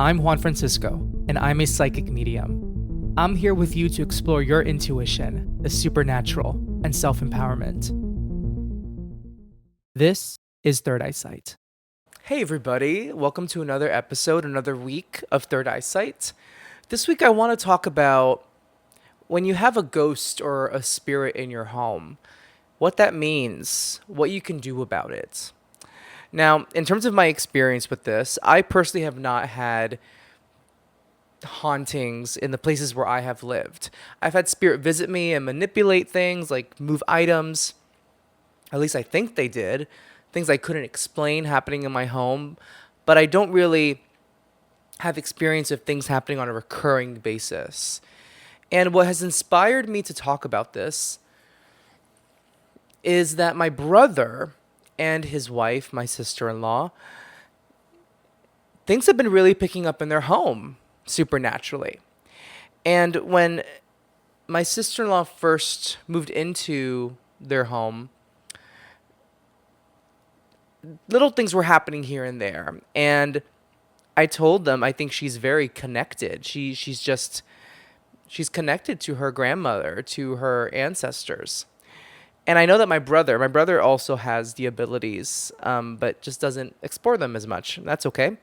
I'm Juan Francisco, and I'm a psychic medium. I'm here with you to explore your intuition, the supernatural, and self empowerment. This is Third Eyesight. Hey, everybody, welcome to another episode, another week of Third Eyesight. This week, I want to talk about when you have a ghost or a spirit in your home, what that means, what you can do about it. Now, in terms of my experience with this, I personally have not had hauntings in the places where I have lived. I've had spirit visit me and manipulate things, like move items. At least I think they did. Things I couldn't explain happening in my home. But I don't really have experience of things happening on a recurring basis. And what has inspired me to talk about this is that my brother and his wife, my sister-in-law, things have been really picking up in their home supernaturally. And when my sister-in-law first moved into their home, little things were happening here and there. And I told them I think she's very connected. She's connected to her grandmother, to her ancestors. And I know that my brother also has the abilities, but just doesn't explore them as much. That's okay.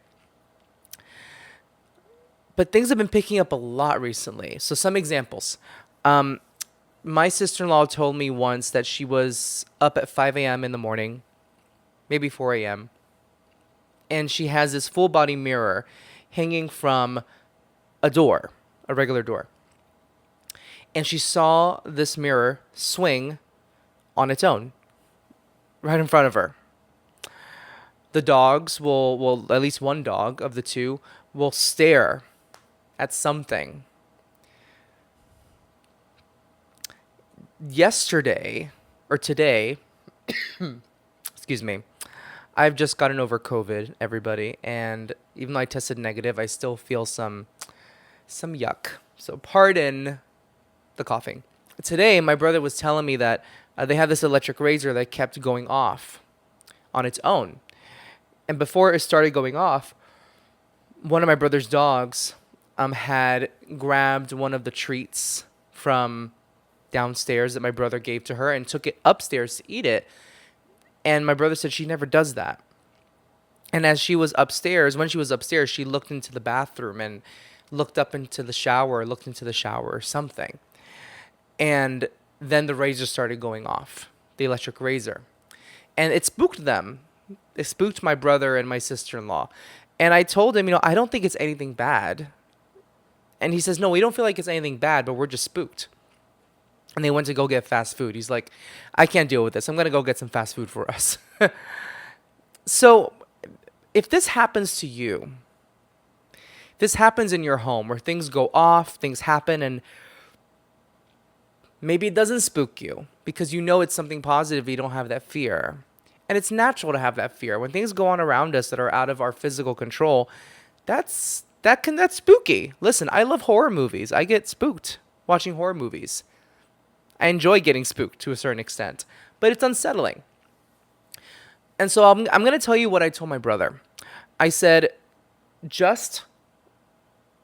But things have been picking up a lot recently. So some examples. My sister-in-law told me once that she was up at 5 a.m. in the morning, maybe 4 a.m., and she has this full-body mirror hanging from a door, a regular door. And she saw this mirror swing on its own, right in front of her. The dogs will at least one dog of the two will stare at something. Yesterday, or today, excuse me, I've just gotten over COVID, everybody, and even though I tested negative, I still feel some yuck. So pardon the coughing. Today, my brother was telling me that they have this electric razor that kept going off on its own. And before it started going off, one of my brother's dogs had grabbed one of the treats from downstairs that my brother gave to her and took it upstairs to eat it. And my brother said she never does that. And when she was upstairs, she looked into the bathroom and looked into the shower or something. And then the razor started going off, the electric razor. And it spooked them. It spooked my brother and my sister-in-law. And I told him, I don't think it's anything bad. And he says, no, we don't feel like it's anything bad, but we're just spooked. And they went to go get fast food. He's like, I can't deal with this. I'm going to go get some fast food for us. So if this happens to you, this happens in your home where things go off, things happen, and maybe it doesn't spook you because you know it's something positive. You don't have that fear. And it's natural to have that fear. When things go on around us that are out of our physical control, that's spooky. Listen, I love horror movies. I get spooked watching horror movies. I enjoy getting spooked to a certain extent, but it's unsettling. And so I'm going to tell you what I told my brother. I said, just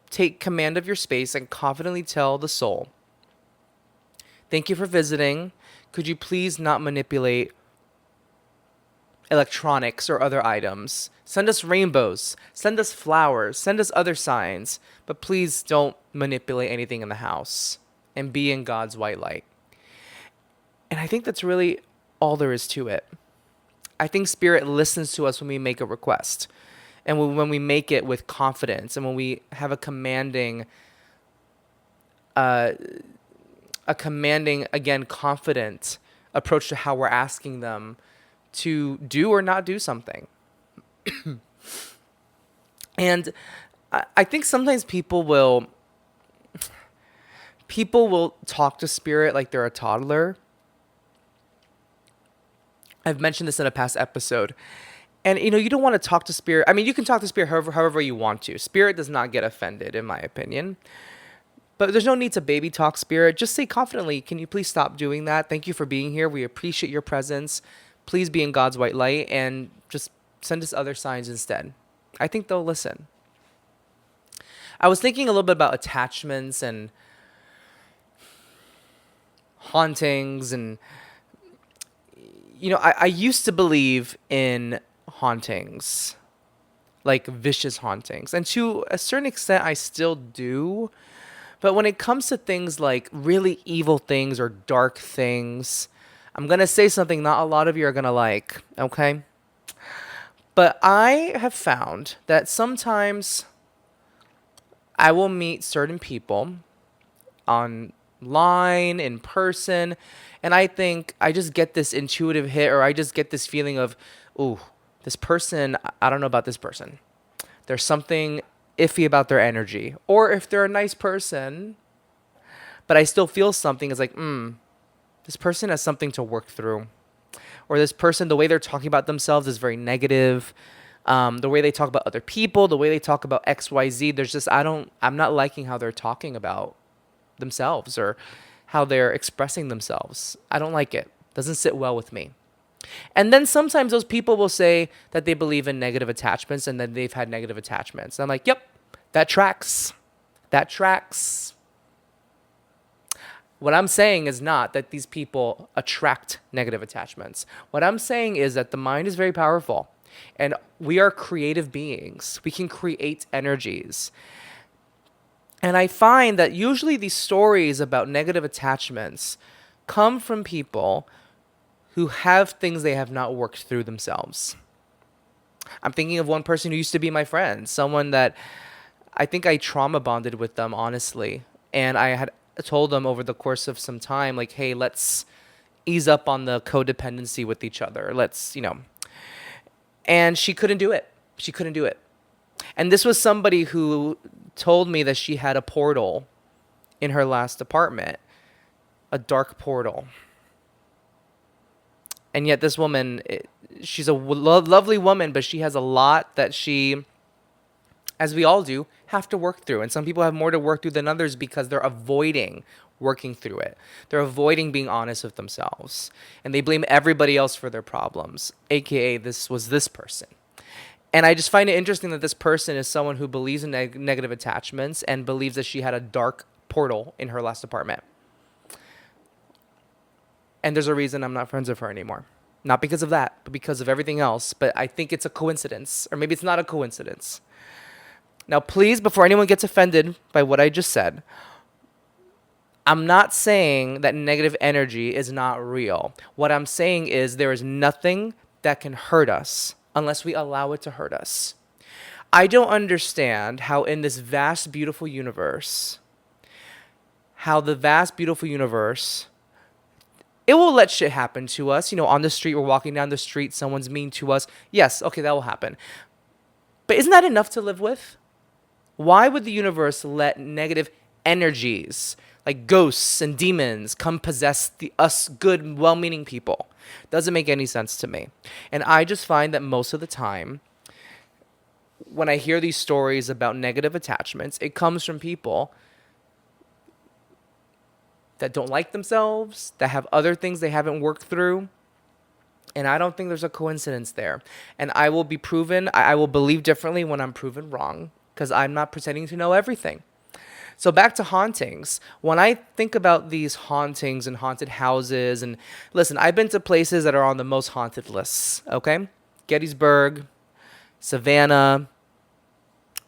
take command of your space and confidently tell the soul, thank you for visiting. Could you please not manipulate electronics or other items? Send us rainbows, send us flowers, send us other signs, but please don't manipulate anything in the house and be in God's white light. And I think that's really all there is to it. I think Spirit listens to us when we make a request and when we make it with confidence and when we have a commanding, again, confident approach to how we're asking them to do or not do something. And I think sometimes people will talk to Spirit like they're a toddler. I've mentioned this in a past episode. And, you don't want to talk to Spirit. I mean, you can talk to Spirit however you want to. Spirit does not get offended, in my opinion. But there's no need to baby talk Spirit. Just say confidently, can you please stop doing that? Thank you for being here. We appreciate your presence. Please be in God's white light and just send us other signs instead. I think they'll listen. I was thinking a little bit about attachments and hauntings. And, I used to believe in hauntings, like vicious hauntings. And to a certain extent, I still do. But when it comes to things like really evil things or dark things, I'm going to say something not a lot of you are going to like, okay? But I have found that sometimes I will meet certain people online, in person, and I think I just get this intuitive hit, or I just get this feeling of, ooh, this person, I don't know about this person. There's something iffy about their energy. Or if they're a nice person, but I still feel something, is like, this person has something to work through. Or this person, the way they're talking about themselves is very negative. The way they talk about other people, the way they talk about XYZ, I'm not liking how they're talking about themselves or how they're expressing themselves. I don't like it. Doesn't sit well with me. And then sometimes those people will say that they believe in negative attachments and that they've had negative attachments. I'm like, yep, that tracks. That tracks. What I'm saying is not that these people attract negative attachments. What I'm saying is that the mind is very powerful and we are creative beings. We can create energies. And I find that usually these stories about negative attachments come from people who have things they have not worked through themselves. I'm thinking of one person who used to be my friend, someone that I think I trauma bonded with them, honestly. And I had told them over the course of some time, like, hey, let's ease up on the codependency with each other. And she couldn't do it. She couldn't do it. And this was somebody who told me that she had a portal in her last apartment, a dark portal. And yet this woman, she's a lovely woman, but she has a lot that she, as we all do, have to work through. And some people have more to work through than others because they're avoiding working through it. They're avoiding being honest with themselves. And they blame everybody else for their problems, AKA this was this person. And I just find it interesting that this person is someone who believes in negative attachments and believes that she had a dark portal in her last apartment. And there's a reason I'm not friends with her anymore. Not because of that, but because of everything else. But I think it's a coincidence, or maybe it's not a coincidence. Now, please, before anyone gets offended by what I just said, I'm not saying that negative energy is not real. What I'm saying is there is nothing that can hurt us unless we allow it to hurt us. I don't understand how in this vast, beautiful universe, it will let shit happen to us. On the street, we're walking down the street, someone's mean to us. Yes, okay, that will happen. But isn't that enough to live with? Why would the universe let negative energies, like ghosts and demons, come possess us good, well-meaning people? Doesn't make any sense to me. And I just find that most of the time, when I hear these stories about negative attachments, it comes from people that don't like themselves, that have other things they haven't worked through. And I don't think there's a coincidence there. And I will be proven, I will believe differently when I'm proven wrong, because I'm not pretending to know everything. So back to hauntings. When I think about these hauntings and haunted houses, and listen, I've been to places that are on the most haunted lists, okay? Gettysburg, Savannah.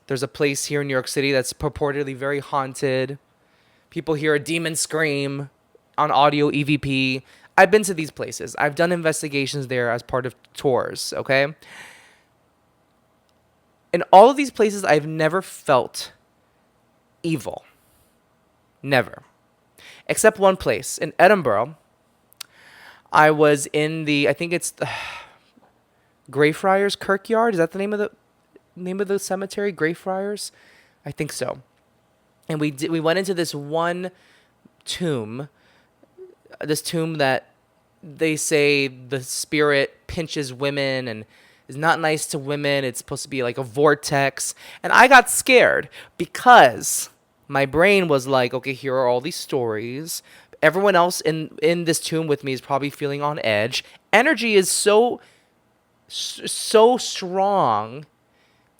There's a place here in New York City that's purportedly very haunted. People hear a demon scream on audio EVP. I've been to these places. I've done investigations there as part of tours, okay? In all of these places, I've never felt evil. Never. Except one place. In Edinburgh, I was in I think it's the Greyfriars Kirkyard. Is that the name of the cemetery? Greyfriars? I think so. And we went into this one tomb, that they say the spirit pinches women and is not nice to women. It's supposed to be like a vortex. And I got scared because my brain was like, okay, here are all these stories. Everyone else in this tomb with me is probably feeling on edge. Energy is so strong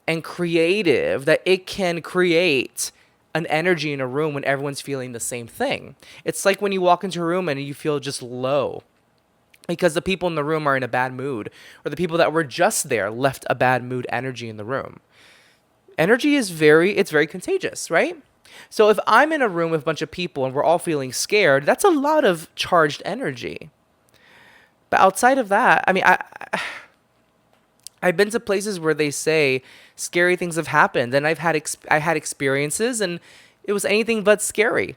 and creative that it can create an energy in a room when everyone's feeling the same thing. It's like when you walk into a room and you feel just low because the people in the room are in a bad mood, or the people that were just there left a bad mood energy in the room. Energy is very contagious, right? So if I'm in a room with a bunch of people and we're all feeling scared, that's a lot of charged energy. But outside of that, I mean, I've been to places where they say scary things have happened, and I had experiences, and it was anything but scary.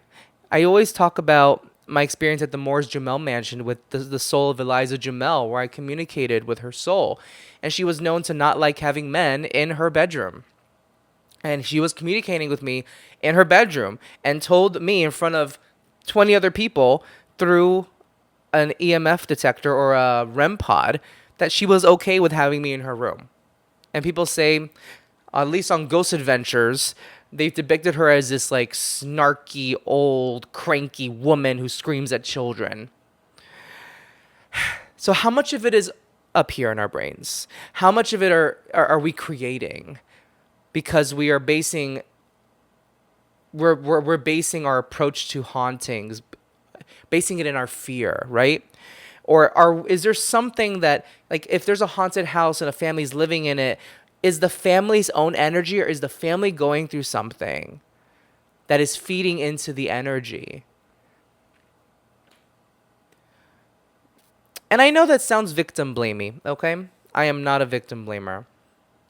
I always talk about my experience at the Moore's Jamel Mansion with the soul of Eliza Jamel, where I communicated with her soul, and she was known to not like having men in her bedroom. And she was communicating with me in her bedroom and told me in front of 20 other people through an EMF detector or a REM pod that she was okay with having me in her room. And people say, at least on Ghost Adventures, they've depicted her as this like snarky, old, cranky woman who screams at children. So how much of it is up here in our brains? How much of it are we creating? Because we are basing we're basing our approach to hauntings, basing it in our fear, right? Or is there something that, like, if there's a haunted house and a family's living in it, is the family's own energy, or is the family going through something that is feeding into the energy? And I know that sounds victim blamey, okay? I am not a victim blamer.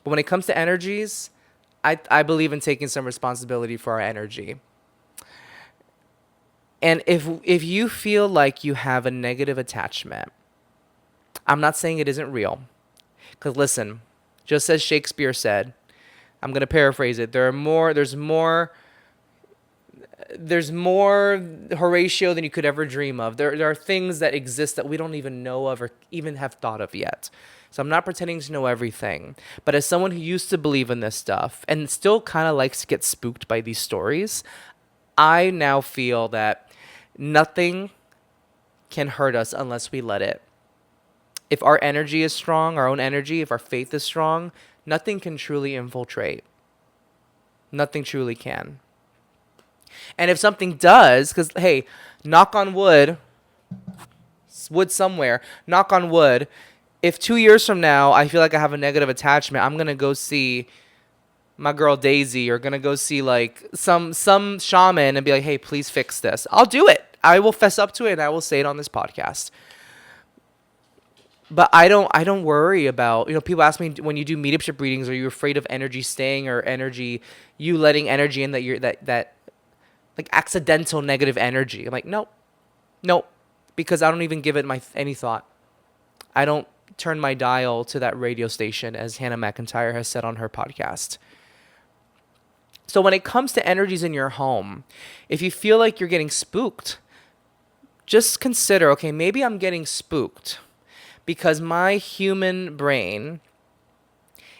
But when it comes to energies, I believe in taking some responsibility for our energy. And if you feel like you have a negative attachment, I'm not saying it isn't real. Because listen, just as Shakespeare said, I'm going to paraphrase it, there's more Horatio than you could ever dream of. There are things that exist that we don't even know of or even have thought of yet. So I'm not pretending to know everything. But as someone who used to believe in this stuff and still kind of likes to get spooked by these stories, I now feel that nothing can hurt us unless we let it. If our energy is strong, our own energy, if our faith is strong, nothing can truly infiltrate. Nothing truly can. And if something does, because, hey, knock on wood somewhere, knock on wood, if 2 years from now I feel like I have a negative attachment, I'm going to go see my girl Daisy, or going to go see like some shaman and be like, hey, please fix this. I'll do it. I will fess up to it and I will say it on this podcast. But I don't worry about, people ask me, when you do mediumship readings, are you afraid of energy staying, or you letting energy in that like accidental negative energy? I'm like, nope, because I don't even give it any thought. I don't turn my dial to that radio station, as Hannah McIntyre has said on her podcast. So when it comes to energies in your home, if you feel like you're getting spooked, just consider, okay, maybe I'm getting spooked because my human brain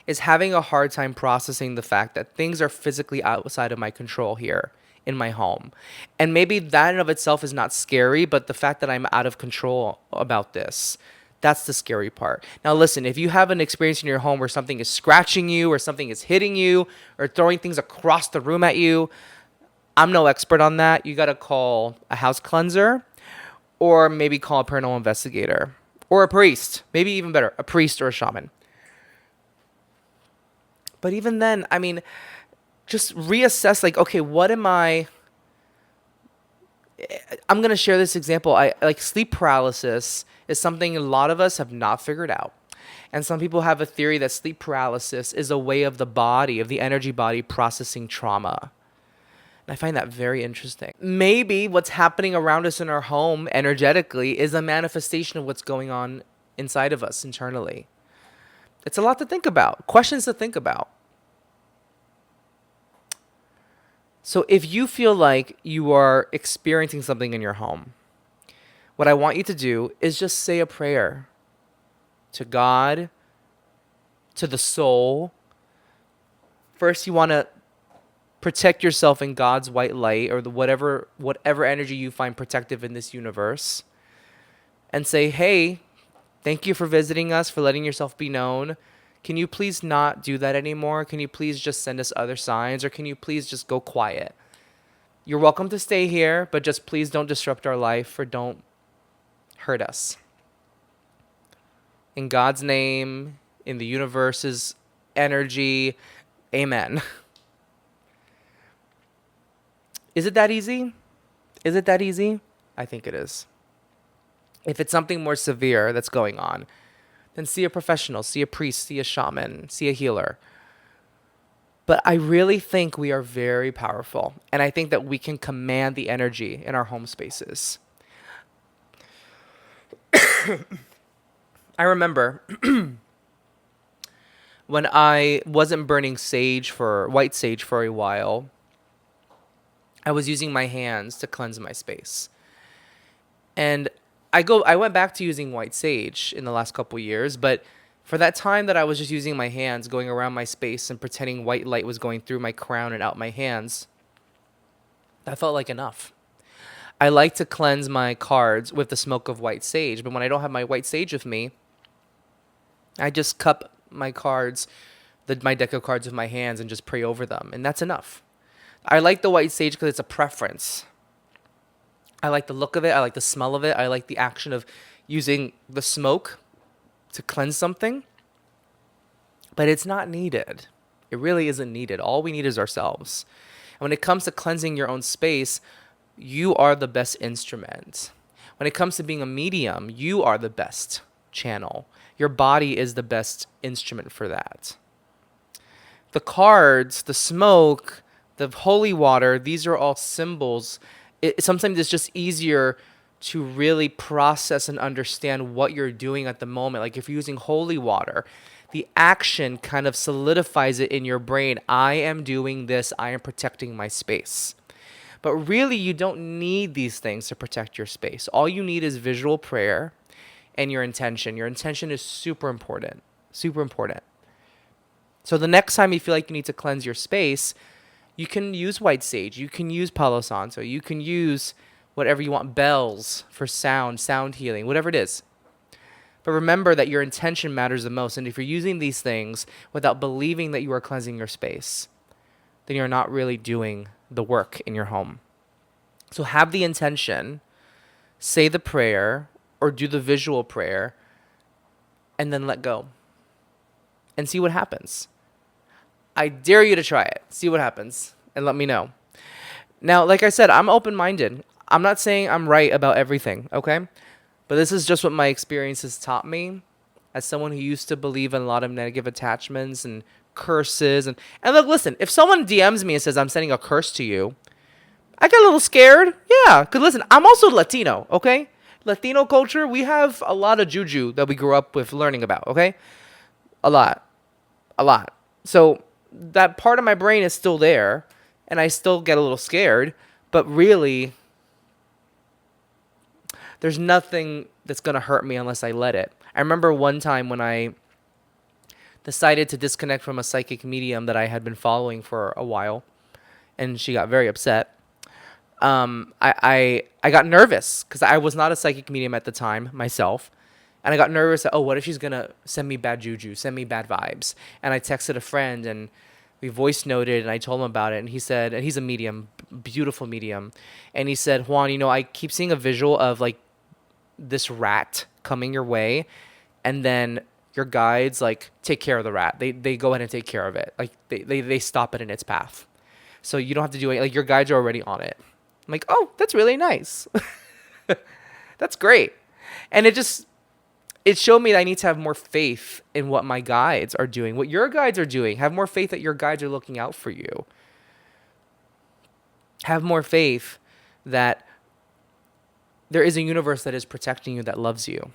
is having a hard time processing the fact that things are physically outside of my control here in my home. And maybe that in of itself is not scary, but the fact that I'm out of control about this, that's the scary part. Now listen, if you have an experience in your home where something is scratching you, or something is hitting you, or throwing things across the room at you, I'm no expert on that. You got to call a house cleanser, or maybe call a paranormal investigator, or a priest. Maybe even better, a priest or a shaman. But even then, I mean, just reassess, like, okay, I'm going to share this example. Like, sleep paralysis is something a lot of us have not figured out. And some people have a theory that sleep paralysis is a way of the energy body processing trauma. And I find that very interesting. Maybe what's happening around us in our home energetically is a manifestation of what's going on inside of us internally. It's a lot to think about. Questions to think about. So if you feel like you are experiencing something in your home, what I want you to do is just say a prayer to God, to the soul. First, you want to protect yourself in God's white light, or whatever energy you find protective in this universe, and say, hey, thank you for visiting us, for letting yourself be known. Can you please not do that anymore? Can you please just send us other signs, or can you please just go quiet? You're welcome to stay here, but just please don't disrupt our life or don't hurt us. In God's name, in the universe's energy, amen. Is it that easy? Is it that easy? I think it is. If it's something more severe that's going on, then see a professional, see a priest, see a shaman, see a healer. But I really think we are very powerful. And I think that we can command the energy in our home spaces. I remember when I wasn't burning white sage for a while, I was using my hands to cleanse my space. And I went back to using white sage in the last couple years, but for that time that I was just using my hands, going around my space and pretending white light was going through my crown and out my hands, that felt like enough. I like to cleanse my cards with the smoke of white sage, but when I don't have my white sage with me, I just cup my cards, my deck of cards with my hands and just pray over them, and that's enough. I like the white sage because it's a preference. I like the look of it. I like the smell of it. I like the action of using the smoke to cleanse something. But it's not needed. It really isn't needed. All we need is ourselves. And when it comes to cleansing your own space, you are the best instrument. When it comes to being a medium, you are the best channel. Your body is the best instrument for that. The cards, the smoke, the holy water, these are all symbols. Sometimes it's just easier to really process and understand what you're doing at the moment. Like if you're using holy water, the action kind of solidifies it in your brain. I am doing this. I am protecting my space. But really, you don't need these things to protect your space. All you need is visual prayer and your intention. Your intention is super important. Super important. So the next time you feel like you need to cleanse your space, you can use white sage. You can use Palo Santo. You can use whatever you want, bells for sound healing, whatever it is. But remember that your intention matters the most. And if you're using these things without believing that you are cleansing your space, then you're not really doing the work in your home. So have the intention, say the prayer, or do the visual prayer, and then let go. And see what happens. I dare you to try it. See what happens, and let me know. Now, like I said, I'm open-minded. I'm not saying I'm right about everything, okay? But this is just what my experience has taught me as someone who used to believe in a lot of negative attachments and curses. And look, listen, if someone DMs me and says, I'm sending a curse to you, I get a little scared. Yeah, because listen, I'm also Latino, okay? Latino culture, we have a lot of juju that we grew up with learning about, okay? A lot. So that part of my brain is still there, and I still get a little scared, but really, there's nothing that's going to hurt me unless I let it. I remember one time when I decided to disconnect from a psychic medium that I had been following for a while, and she got very upset. I got nervous because I was not a psychic medium at the time myself. And I got nervous that, what if she's going to send me bad juju, send me bad vibes? And I texted a friend and we voice noted and I told him about it. And he said, and he's a medium, beautiful medium. And he said, Juan, I keep seeing a visual of like this rat coming your way. And then your guides like take care of the rat. They go ahead and take care of it. Like they stop it in its path. So you don't have to do it. Like your guides are already on it. I'm like, oh, that's really nice. That's great. And it showed me that I need to have more faith in what my guides are doing, what your guides are doing. Have more faith that your guides are looking out for you. Have more faith that there is a universe that is protecting you, that loves you.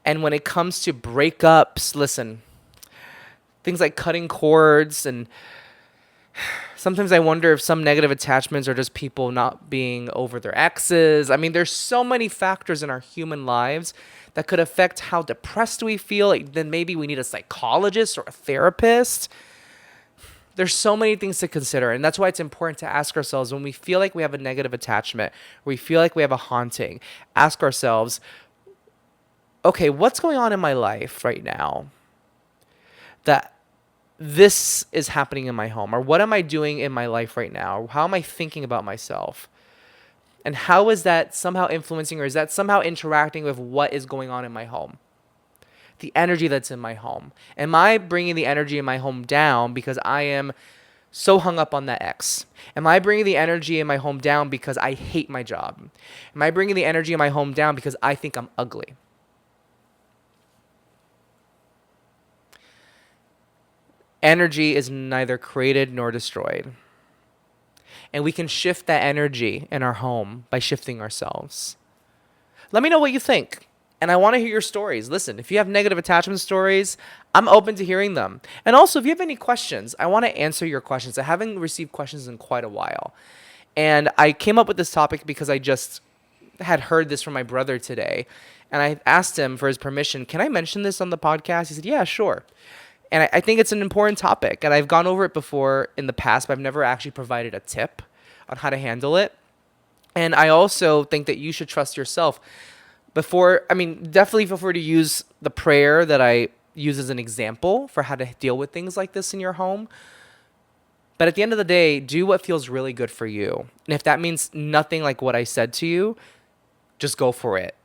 And when it comes to breakups, listen, things like cutting cords, and sometimes I wonder if some negative attachments are just people not being over their exes. I mean, there's so many factors in our human lives that could affect how depressed we feel. Like, then maybe we need a psychologist or a therapist. There's so many things to consider. And that's why it's important to ask ourselves when we feel like we have a negative attachment, we feel like we have a haunting, ask ourselves, okay, what's going on in my life right now that this is happening in my home? Or what am I doing in my life right now? Or how am I thinking about myself? And how is that somehow influencing, or is that somehow interacting with what is going on in my home? The energy that's in my home. Am I bringing the energy in my home down because I am so hung up on that ex? Am I bringing the energy in my home down because I hate my job? Am I bringing the energy in my home down because I think I'm ugly? Energy is neither created nor destroyed. And we can shift that energy in our home by shifting ourselves. Let me know what you think. And I want to hear your stories. Listen, if you have negative attachment stories, I'm open to hearing them. And also, if you have any questions, I want to answer your questions. I haven't received questions in quite a while. And I came up with this topic because I just had heard this from my brother today. And I asked him for his permission. Can I mention this on the podcast? He said, yeah, sure. And I think it's an important topic. And I've gone over it before in the past, but I've never actually provided a tip on how to handle it. And I also think that you should trust yourself. Definitely feel free to use the prayer that I use as an example for how to deal with things like this in your home. But at the end of the day, do what feels really good for you. And if that means nothing like what I said to you, just go for it.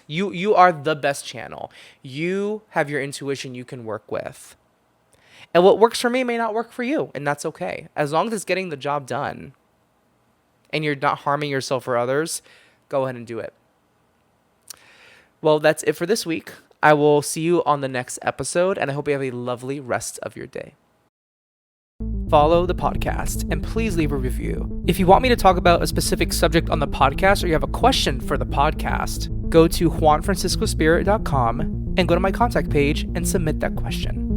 You are the best channel. You have your intuition you can work with. And what works for me may not work for you, and that's okay. As long as it's getting the job done and you're not harming yourself or others, go ahead and do it. Well, that's it for this week. I will see you on the next episode, and I hope you have a lovely rest of your day. Follow the podcast, and please leave a review. If you want me to talk about a specific subject on the podcast, or you have a question for the podcast, go to juanfranciscospirit.com and go to my contact page and submit that question.